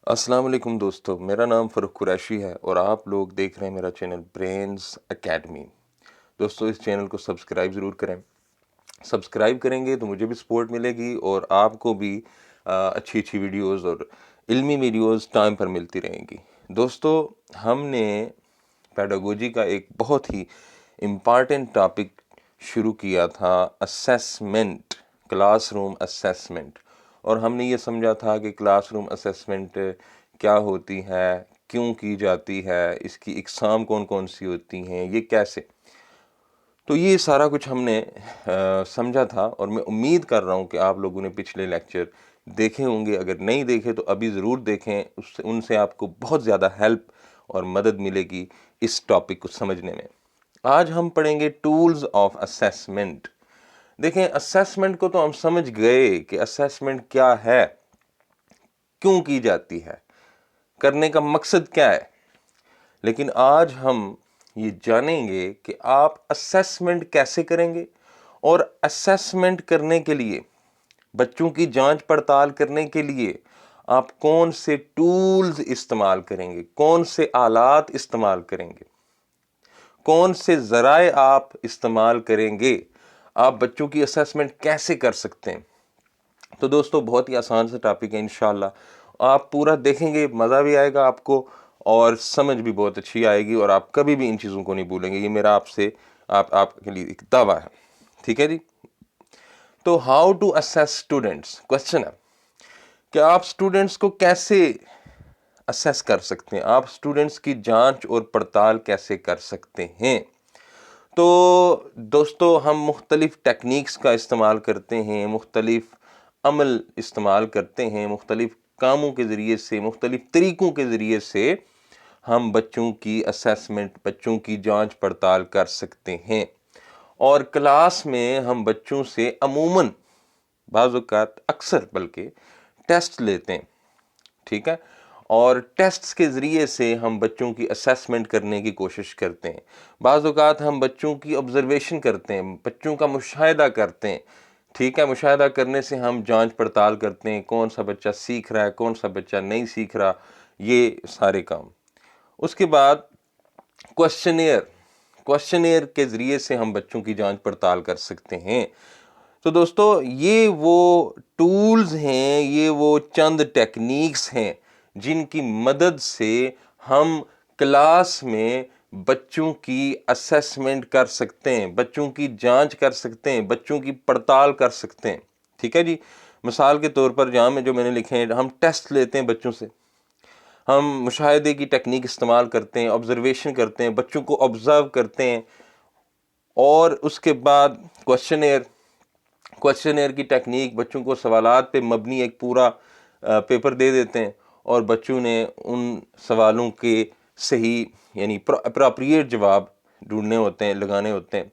السلام علیکم دوستو، میرا نام فروخ قریشی ہے اور آپ لوگ دیکھ رہے ہیں میرا چینل برینز اکیڈمی۔ دوستو اس چینل کو سبسکرائب ضرور کریں۔ سبسکرائب کریں گے تو مجھے بھی سپورٹ ملے گی اور آپ کو بھی اچھی اچھی ویڈیوز اور علمی ویڈیوز ٹائم پر ملتی رہیں گی۔ دوستو ہم نے پیڈاگوجی کا ایک بہت ہی امپارٹنٹ ٹاپک شروع کیا تھا، اسیسمنٹ، کلاس روم اسیسمنٹ، اور ہم نے یہ سمجھا تھا کہ کلاس روم اسیسمنٹ کیا ہوتی ہے، کیوں کی جاتی ہے، اس کی اقسام کون کون سی ہوتی ہیں، یہ کیسے۔ تو یہ سارا کچھ ہم نے سمجھا تھا، اور میں امید کر رہا ہوں کہ آپ لوگوں نے پچھلے لیکچر دیکھے ہوں گے۔ اگر نہیں دیکھے تو ابھی ضرور دیکھیں، ان سے آپ کو بہت زیادہ ہیلپ اور مدد ملے گی اس ٹاپک کو سمجھنے میں۔ آج ہم پڑھیں گے ٹولز آف اسیسمنٹ۔ دیکھیں، اسیسمنٹ کو تو ہم سمجھ گئے کہ اسیسمنٹ کیا ہے، کیوں کی جاتی ہے، کرنے کا مقصد کیا ہے، لیکن آج ہم یہ جانیں گے کہ آپ اسیسمنٹ کیسے کریں گے، اور اسیسمنٹ کرنے کے لیے، بچوں کی جانچ پڑتال کرنے کے لیے آپ کون سے ٹولز استعمال کریں گے، کون سے آلات استعمال کریں گے، کون سے ذرائع آپ استعمال کریں گے، آپ بچوں کی اسیسمنٹ کیسے کر سکتے ہیں۔ تو دوستو بہت ہی آسان سے ٹاپک ہے، انشاءاللہ آپ پورا دیکھیں گے، مزہ بھی آئے گا آپ کو اور سمجھ بھی بہت اچھی آئے گی، اور آپ کبھی بھی ان چیزوں کو نہیں بھولیں گے۔ یہ میرا آپ کے لیے ایک دعویٰ ہے، ٹھیک ہے جی۔ تو how to assess students, question ہے کہ آپ اسٹوڈنٹس کو کیسے اسیس کر سکتے ہیں، آپ اسٹوڈنٹس کی جانچ اور پڑتال کیسے کر سکتے ہیں۔ تو دوستو ہم مختلف ٹیکنیکس کا استعمال کرتے ہیں، مختلف عمل استعمال کرتے ہیں، مختلف کاموں کے ذریعے سے، مختلف طریقوں کے ذریعے سے ہم بچوں کی اسیسمنٹ، بچوں کی جانچ پڑتال کر سکتے ہیں۔ اور کلاس میں ہم بچوں سے عموماً، بعض اوقات اکثر بلکہ ٹیسٹ لیتے ہیں، ٹھیک ہے، اور ٹیسٹس کے ذریعے سے ہم بچوں کی اسیسمنٹ کرنے کی کوشش کرتے ہیں۔ بعض اوقات ہم بچوں کی آبزرویشن کرتے ہیں، بچوں کا مشاہدہ کرتے ہیں، ٹھیک ہے، مشاہدہ کرنے سے ہم جانچ پڑتال کرتے ہیں کون سا بچہ سیکھ رہا ہے، کون سا بچہ نہیں سیکھ رہا، یہ سارے کام۔ اس کے بعد کوشچنیئر کے ذریعے سے ہم بچوں کی جانچ پڑتال کر سکتے ہیں۔ تو دوستو یہ وہ ٹولز ہیں، یہ وہ چند ٹیکنیکس ہیں جن کی مدد سے ہم کلاس میں بچوں کی اسیسمنٹ کر سکتے ہیں، بچوں کی جانچ کر سکتے ہیں، بچوں کی پڑتال کر سکتے ہیں، ٹھیک ہے جی۔ مثال کے طور پر جہاں میں جو میں نے لکھے ہیں، ہم ٹیسٹ لیتے ہیں بچوں سے، ہم مشاہدے کی ٹیکنیک استعمال کرتے ہیں، آبزرویشن کرتے ہیں، بچوں کو آبزرو کرتے ہیں، اور اس کے بعد کوشچنیئر کی ٹیکنیک، بچوں کو سوالات پہ مبنی ایک پورا پیپر دے دیتے ہیں، اور بچوں نے ان سوالوں کے صحیح یعنی اپروپریٹ جواب ڈھونڈنے ہوتے ہیں، لگانے ہوتے ہیں،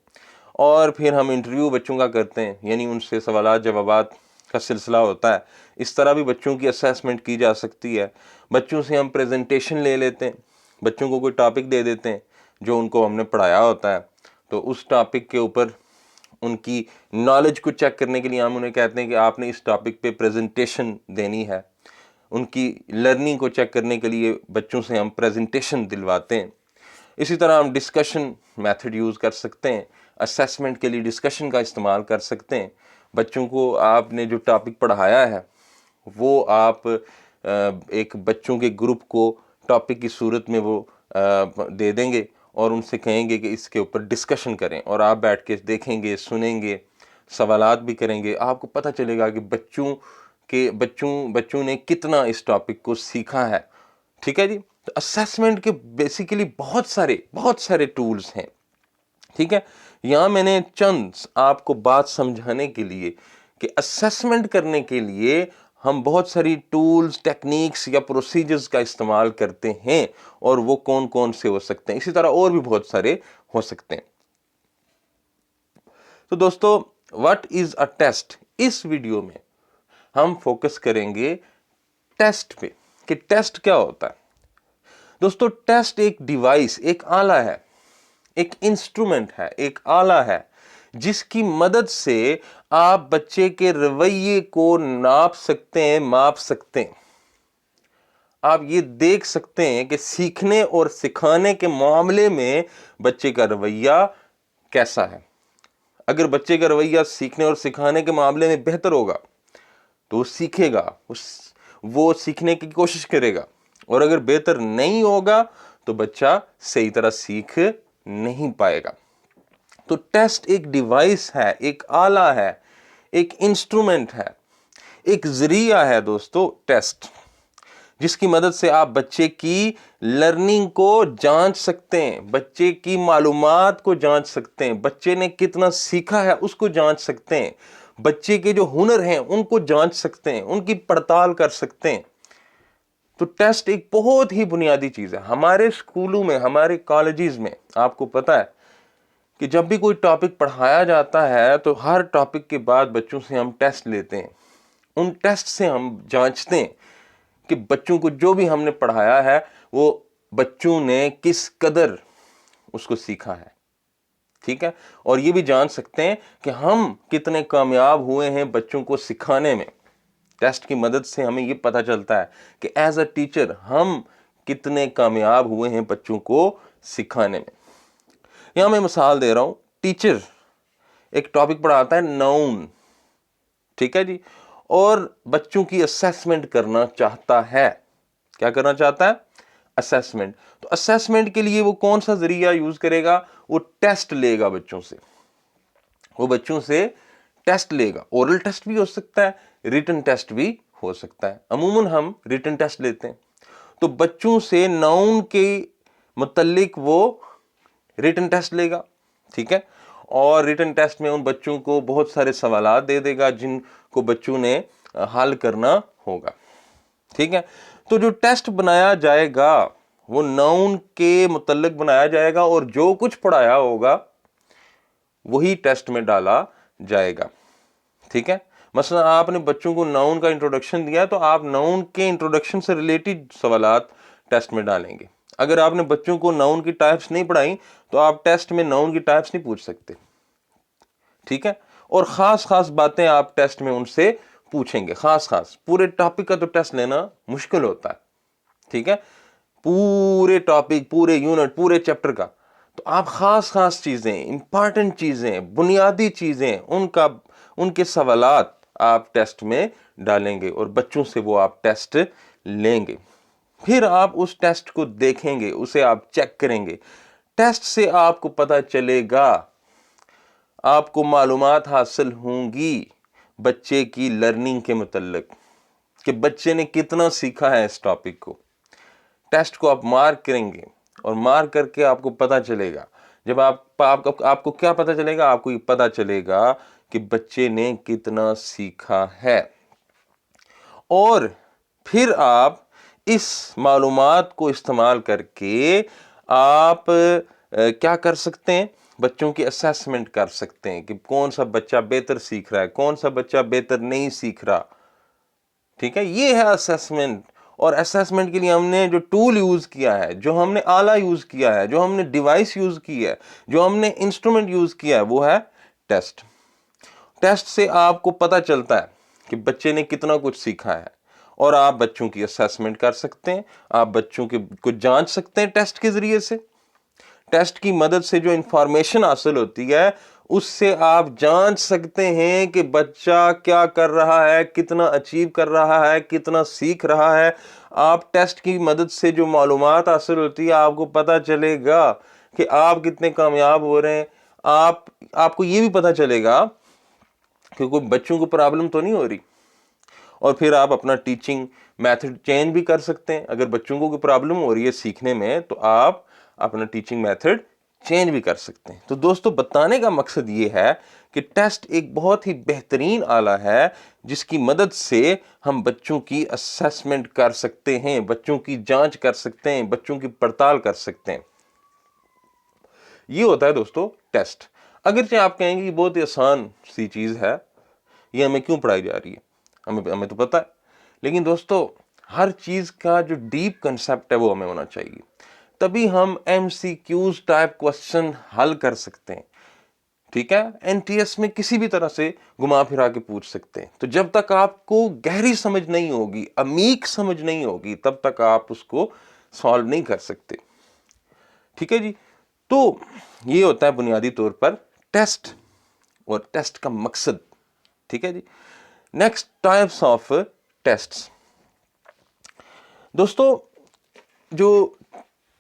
اور پھر ہم انٹرویو بچوں کا کرتے ہیں، یعنی ان سے سوالات جوابات کا سلسلہ ہوتا ہے۔ اس طرح بھی بچوں کی اسیسمنٹ کی جا سکتی ہے۔ بچوں سے ہم پریزنٹیشن لے لیتے ہیں، بچوں کو کوئی ٹاپک دے دیتے ہیں جو ان کو ہم نے پڑھایا ہوتا ہے، تو اس ٹاپک کے اوپر ان کی نالج کو چیک کرنے کے لیے ہم انہیں کہتے ہیں کہ آپ نے اس ٹاپک پہ پریزنٹیشن دینی ہے۔ ان کی لرننگ کو چیک کرنے کے لیے بچوں سے ہم پریزنٹیشن دلواتے ہیں۔ اسی طرح ہم ڈسکشن میتھڈ یوز کر سکتے ہیں، اسیسمنٹ کے لیے ڈسکشن کا استعمال کر سکتے ہیں۔ بچوں کو آپ نے جو ٹاپک پڑھایا ہے وہ آپ ایک بچوں کے گروپ کو ٹاپک کی صورت میں وہ دے دیں گے، اور ان سے کہیں گے کہ اس کے اوپر ڈسکشن کریں، اور آپ بیٹھ کے دیکھیں گے، سنیں گے، سوالات بھی کریں گے۔ آپ کو پتہ چلے گا کہ بچوں نے کتنا اس ٹاپک کو سیکھا ہے، ٹھیک ہے جی۔ تو اسیسمنٹ کے بیسیکلی بہت سارے ٹولز ہیں، ٹھیک ہے۔ یہاں میں نے چند آپ کو بات سمجھانے کے لیے کہ اسیسمنٹ کرنے کے لیے ہم بہت ساری ٹولز، ٹیکنیکس یا پروسیجرز کا استعمال کرتے ہیں، اور وہ کون کون سے ہو سکتے ہیں، اسی طرح اور بھی بہت سارے ہو سکتے ہیں۔ تو دوستو واٹ از اے ٹیسٹ، اس ویڈیو میں ہم فوکس کریں گے ٹیسٹ پہ، کہ ٹیسٹ کیا ہوتا ہے۔ دوستو ٹیسٹ ایک ڈیوائس، ایک آلہ ہے، ایک انسٹرومنٹ ہے، ایک آلہ ہے جس کی مدد سے آپ بچے کے رویے کو ناپ سکتے ہیں، ماپ سکتے ہیں۔ آپ یہ دیکھ سکتے ہیں کہ سیکھنے اور سکھانے کے معاملے میں بچے کا رویہ کیسا ہے۔ اگر بچے کا رویہ سیکھنے اور سکھانے کے معاملے میں بہتر ہوگا تو وہ سیکھے گا، وہ سیکھنے کی کوشش کرے گا، اور اگر بہتر نہیں ہوگا تو بچہ صحیح طرح سیکھ نہیں پائے گا۔ تو ٹیسٹ ایک ڈیوائس ہے، ایک آلہ ہے، ایک انسٹرومنٹ ہے، ایک ذریعہ ہے دوستو ٹیسٹ، جس کی مدد سے آپ بچے کی لرننگ کو جانچ سکتے ہیں، بچے کی معلومات کو جانچ سکتے ہیں، بچے نے کتنا سیکھا ہے اس کو جانچ سکتے ہیں، بچے کے جو ہنر ہیں ان کو جانچ سکتے ہیں، ان کی پڑتال کر سکتے ہیں۔ تو ٹیسٹ ایک بہت ہی بنیادی چیز ہے۔ ہمارے اسکولوں میں، ہمارے کالجز میں آپ کو پتا ہے کہ جب بھی کوئی ٹاپک پڑھایا جاتا ہے تو ہر ٹاپک کے بعد بچوں سے ہم ٹیسٹ لیتے ہیں۔ ان ٹیسٹ سے ہم جانچتے ہیں کہ بچوں کو جو بھی ہم نے پڑھایا ہے وہ بچوں نے کس قدر اس کو سیکھا ہے، ٹھیک ہے؟ اور یہ بھی جان سکتے ہیں کہ ہم کتنے کامیاب ہوئے ہیں بچوں کو سکھانے میں۔ ٹیسٹ کی مدد سے ہمیں یہ پتہ چلتا ہے کہ ایز اے ٹیچر ہم کتنے کامیاب ہوئے ہیں بچوں کو سکھانے میں۔ یہاں میں مثال دے رہا ہوں، ٹیچر ایک ٹاپک پڑھاتا ہے ناؤن، ٹھیک ہے جی، اور بچوں کی اسیسمنٹ کرنا چاہتا ہے۔ کیا کرنا چاہتا ہے؟ اسیسمنٹ۔ تو اسیسمنٹ کے لیے وہ کون سا ذریعہ یوز کرے گا؟ وہ ٹیسٹ لے گا بچوں سے، وہ بچوں سے ٹیسٹ لے گا۔ اورل ٹیسٹ بھی ہو سکتا ہے، ریٹن ٹیسٹ بھی ہو سکتا ہے۔ عموماً ہم ریٹن ٹیسٹ لیتے ہیں۔ تو بچوں سے ناؤن کے متعلق وہ ریٹن ٹیسٹ لے گا، ٹھیک ہے؟ اور ریٹن ٹیسٹ میں ان بچوں کو بہت سارے سوالات دے دے گا جن کو بچوں نے حل کرنا ہوگا، ٹھیک ہے؟ تو جو ٹیسٹ بنایا جائے گا وہ ناؤن کے متعلق بنایا جائے گا، اور جو کچھ پڑھایا ہوگا وہی ٹیسٹ میں ڈالا جائے گا، ٹھیک ہے؟ مثلا آپ نے بچوں کو ناؤن کا انٹروڈکشن دیا تو آپ ناؤن کے انٹروڈکشن سے ریلیٹڈ سوالات ٹیسٹ میں ڈالیں گے۔ اگر آپ نے بچوں کو ناؤن کی ٹائپس نہیں پڑھائیں تو آپ ٹیسٹ میں ناؤن کی ٹائپس نہیں پوچھ سکتے، ٹھیک ہے؟ اور خاص خاص باتیں آپ ٹیسٹ میں ان سے پوچھیں گے، خاص پورے ٹاپک کا تو ٹیسٹ لینا مشکل ہوتا ہے، ٹھیک ہے؟ پورے ٹاپک، پورے یونٹ، پورے چیپٹر کا، تو آپ خاص چیزیں، امپارٹنٹ چیزیں، بنیادی چیزیں، ان کے سوالات آپ ٹیسٹ میں ڈالیں گے اور بچوں سے وہ آپ ٹیسٹ لیں گے۔ پھر آپ اس ٹیسٹ کو دیکھیں گے، اسے آپ چیک کریں گے۔ ٹیسٹ سے آپ کو پتہ چلے گا، آپ کو معلومات حاصل ہوں گی بچے کی لرننگ کے متعلق کہ بچے نے کتنا سیکھا ہے اس ٹاپک کو۔ ٹیسٹ کو آپ مارک کریں گے اور مارک کر کے آپ کو پتہ چلے گا، جب آپ کو کیا پتہ چلے گا؟ آپ کو یہ پتہ چلے گا کہ بچے نے کتنا سیکھا ہے۔ اور پھر آپ اس معلومات کو استعمال کر کے آپ کیا کر سکتے ہیں؟ بچوں کی اسیسمنٹ کر سکتے ہیں کہ کون سا بچہ بہتر سیکھ رہا ہے، کون سا بچہ بہتر نہیں سیکھ رہا، ٹھیک ہے؟ یہ ہے اسیسمنٹ۔ اور اسیسمنٹ کے لیے ہم نے جو ٹول یوز کیا ہے، جو ہم نے آلہ یوز کیا ہے، جو ہم نے ڈیوائس یوز کی ہے، جو ہم نے انسٹرومنٹ یوز کیا ہے، وہ ہے ٹیسٹ۔ ٹیسٹ سے آپ کو پتہ چلتا ہے کہ بچے نے کتنا کچھ سیکھا ہے، اور آپ بچوں کی اسیسمنٹ کر سکتے ہیں، آپ بچوں کو جانچ سکتے ہیں ٹیسٹ کے ذریعے سے۔ ٹیسٹ کی مدد سے جو انفارمیشن حاصل ہوتی ہے اس سے آپ جانچ سکتے ہیں کہ بچہ کیا کر رہا ہے، کتنا اچیو کر رہا ہے، کتنا سیکھ رہا ہے۔ آپ ٹیسٹ کی مدد سے جو معلومات حاصل ہوتی ہے آپ کو پتہ چلے گا کہ آپ کتنے کامیاب ہو رہے ہیں۔ آپ کو یہ بھی پتہ چلے گا کہ کوئی بچوں کو پرابلم تو نہیں ہو رہی، اور پھر آپ اپنا ٹیچنگ میتھڈ چینج بھی کر سکتے ہیں۔ اگر بچوں کو کوئی پرابلم ہو رہی ہے سیکھنے میں تو آپ اپنا ٹیچنگ میتھڈ چینج بھی کر سکتے ہیں۔ تو دوستو، بتانے کا مقصد یہ ہے کہ ٹیسٹ ایک بہت ہی بہترین آلہ ہے جس کی مدد سے ہم بچوں کی اسیسمنٹ کر سکتے ہیں، بچوں کی جانچ کر سکتے ہیں، بچوں کی پڑتال کر سکتے ہیں۔ یہ ہوتا ہے دوستو ٹیسٹ۔ اگرچہ آپ کہیں گے یہ بہت ہی آسان سی چیز ہے، یہ ہمیں کیوں پڑھائی جا رہی ہے، ہمیں تو پتہ ہے۔ لیکن دوستو، ہر چیز کا جو ڈیپ کنسیپٹ ہے وہ ہمیں ہونا چاہیے، تبھی ہم M C Qs type question حل کر سکتے ہیں، ٹھیک ہے، NTS میں کسی بھی طرح سے گھما پھرا کے پوچھ سکتے ہیں. تو جب تک آپ کو گہری سمجھ نہیں ہوگی، عمیق سمجھ نہیں ہوگی، تب تک آپ اس کو سالو نہیں کر سکتے. ٹھیک ہے جی. تو یہ ہوتا ہے بنیادی طور پر ٹیسٹ اور ٹیسٹ کا مقصد. ٹھیک ہے جی. Next types of tests. دوستو جو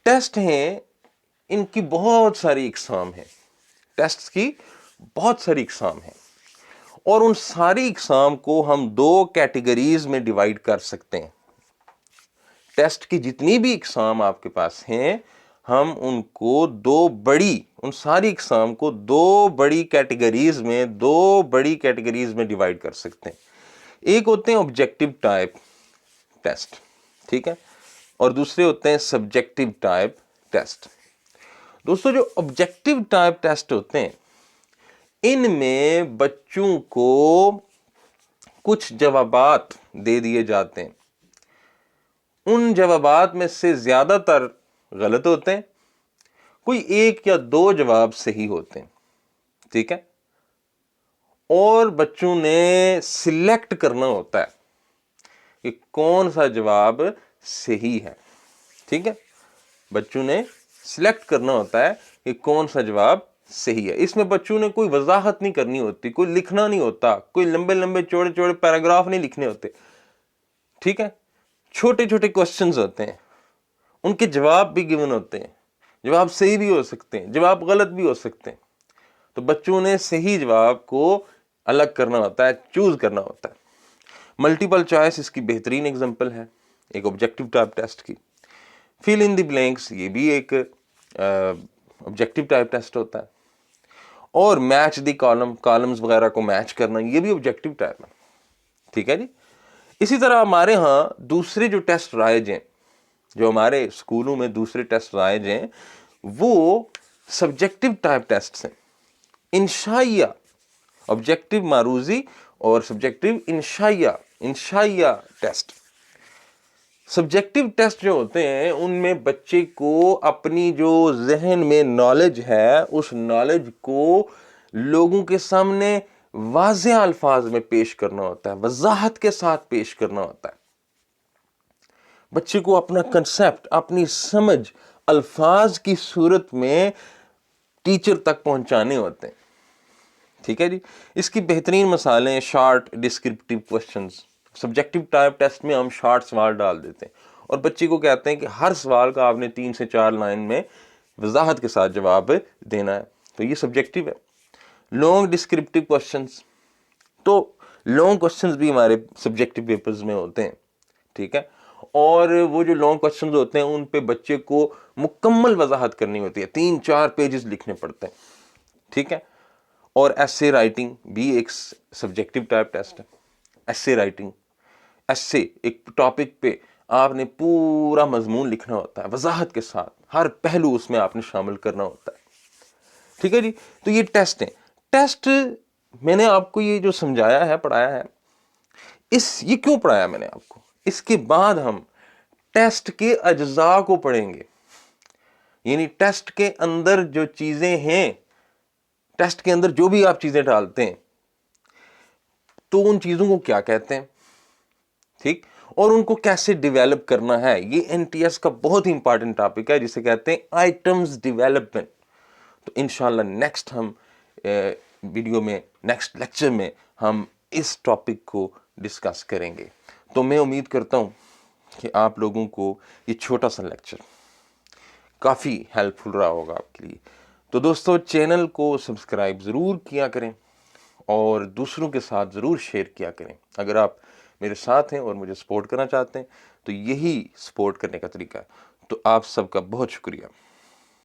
ٹیسٹ ہیں ان کی بہت ساری اقسام ہیں. ٹیسٹ کی بہت ساری اقسام ہیں اور ان ساری اقسام کو ہم 2 کیٹیگریز میں ڈیوائیڈ کر سکتے ہیں. ٹیسٹ کی جتنی بھی اقسام آپ کے پاس ہیں ہم ان کو ان ساری اقسام کو 2 بڑی کیٹیگریز میں ڈیوائیڈ کر سکتے ہیں. ایک ہوتے ہیں آبجیکٹو ٹائپ ٹیسٹ، ٹھیک ہے، اور دوسرے ہوتے ہیں سبجیکٹو ٹائپ ٹیسٹ. دوستو جو آبجیکٹو ٹائپ ٹیسٹ ہوتے ہیں ان میں بچوں کو کچھ جوابات دے دیے جاتے ہیں. ان جوابات میں سے زیادہ تر غلط ہوتے ہیں، کوئی 1 یا 2 جواب صحیح ہوتے ہیں. ٹھیک ہے، اور بچوں نے سلیکٹ کرنا ہوتا ہے کہ کون سا جواب صحیح ہے. ٹھیک ہے، بچوں نے سلیکٹ کرنا ہوتا ہے کہ کون سا جواب صحیح ہے. اس میں بچوں نے کوئی وضاحت نہیں کرنی ہوتی، کوئی لکھنا نہیں ہوتا، کوئی لمبے لمبے چوڑے چوڑے پیراگراف نہیں لکھنے ہوتے. ٹھیک ہے، چھوٹے چھوٹے کوسچنز ہوتے ہیں، ان کے جواب بھی گیون ہوتے ہیں. جواب صحیح بھی ہو سکتے ہیں، جواب غلط بھی ہو سکتے ہیں. تو بچوں نے صحیح جواب کو الگ کرنا ہوتا ہے، چوز کرنا ہوتا ہے. ملٹیپل چوائس اس کی بہترین ایگزامپل ہے ایک آبجیکٹو ٹائپ ٹیسٹ کی. فل ان دی بلینکس یہ بھی ایک آبجیکٹو ٹائپ ٹیسٹ ہوتا ہے. اور میچ دی کالمز وغیرہ کو میچ کرنا یہ بھی آبجیکٹو ٹائپ ہے. ٹھیک ہے جی. اسی طرح ہمارے ہاں دوسرے جو ٹیسٹ رائج ہیں، جو ہمارے اسکولوں میں دوسرے ٹیسٹ رائج ہیں وہ سبجیکٹو ٹائپ ٹیسٹ ہیں. انشائیہ، آبجیکٹو معروضی اور سبجیکٹو انشائیہ ٹیسٹ. سبجیکٹو ٹیسٹ جو ہوتے ہیں ان میں بچے کو اپنی جو ذہن میں نالج ہے اس نالج کو لوگوں کے سامنے واضح الفاظ میں پیش کرنا ہوتا ہے، وضاحت کے ساتھ پیش کرنا ہوتا ہے. بچے کو اپنا کنسیپٹ، اپنی سمجھ الفاظ کی صورت میں ٹیچر تک پہنچانے ہوتے ہیں. ٹھیک ہے جی. اس کی بہترین مثالیں short descriptive questions. Subjective type test میں ہم شارٹ سوال ڈال دیتے ہیں اور بچے کو کہتے ہیں کہ ہر سوال کا آپ نے 3 سے 4 لائن میں وضاحت کے ساتھ جواب دینا ہے. تو یہ سبجیکٹو ہے. لانگ ڈسکرپٹیو کوسچنز، تو لانگ کوسچنز بھی ہمارے سبجیکٹو پیپرز میں ہوتے ہیں. ٹھیک ہے، اور وہ جو لانگ کوسچنز ہوتے ہیں ان پہ بچے کو مکمل وضاحت کرنی ہوتی ہے، 3-4 پیجز لکھنے پڑتے ہیں. ٹھیک ہے، اور ایسے رائٹنگ بھی ایک سبجیکٹو ٹائپ ٹیسٹ ہے. ایسے رائٹنگ، ایسے ایک ٹاپک پہ آپ نے پورا مضمون لکھنا ہوتا ہے وضاحت کے ساتھ، ہر پہلو اس میں آپ نے شامل کرنا ہوتا ہے. ٹھیک ہے جی. تو یہ ٹیسٹ ہیں. ٹیسٹ میں نے آپ کو یہ جو سمجھایا ہے، پڑھایا ہے، یہ کیوں پڑھایا میں نے آپ کو؟ اس کے بعد ہم ٹیسٹ کے اجزاء کو پڑھیں گے. یعنی ٹیسٹ کے اندر جو چیزیں ہیں، ٹیسٹ کے اندر جو بھی آپ چیزیں ڈالتے ہیں تو ان چیزوں کو کیا کہتے ہیں، ٹھیک، اور ان کو کیسے ڈیویلپ کرنا ہے. یہ NTS کا بہت ہی امپارٹنٹ ٹاپک ہے جسے کہتے ہیں آئٹمز ڈیویلپمنٹ. تو انشاءاللہ نیکسٹ ہم ویڈیو میں، نیکسٹ لیکچر میں ہم اس ٹاپک کو ڈسکس کریں گے. تو میں امید کرتا ہوں کہ آپ لوگوں کو یہ چھوٹا سا لیکچر کافی ہیلپ فل رہا ہوگا آپ کے لیے. تو دوستو چینل کو سبسکرائب ضرور کیا کریں اور دوسروں کے ساتھ ضرور شیئر کیا کریں. اگر آپ میرے ساتھ ہیں اور مجھے سپورٹ کرنا چاہتے ہیں تو یہی سپورٹ کرنے کا طریقہ ہے. تو آپ سب کا بہت شکریہ.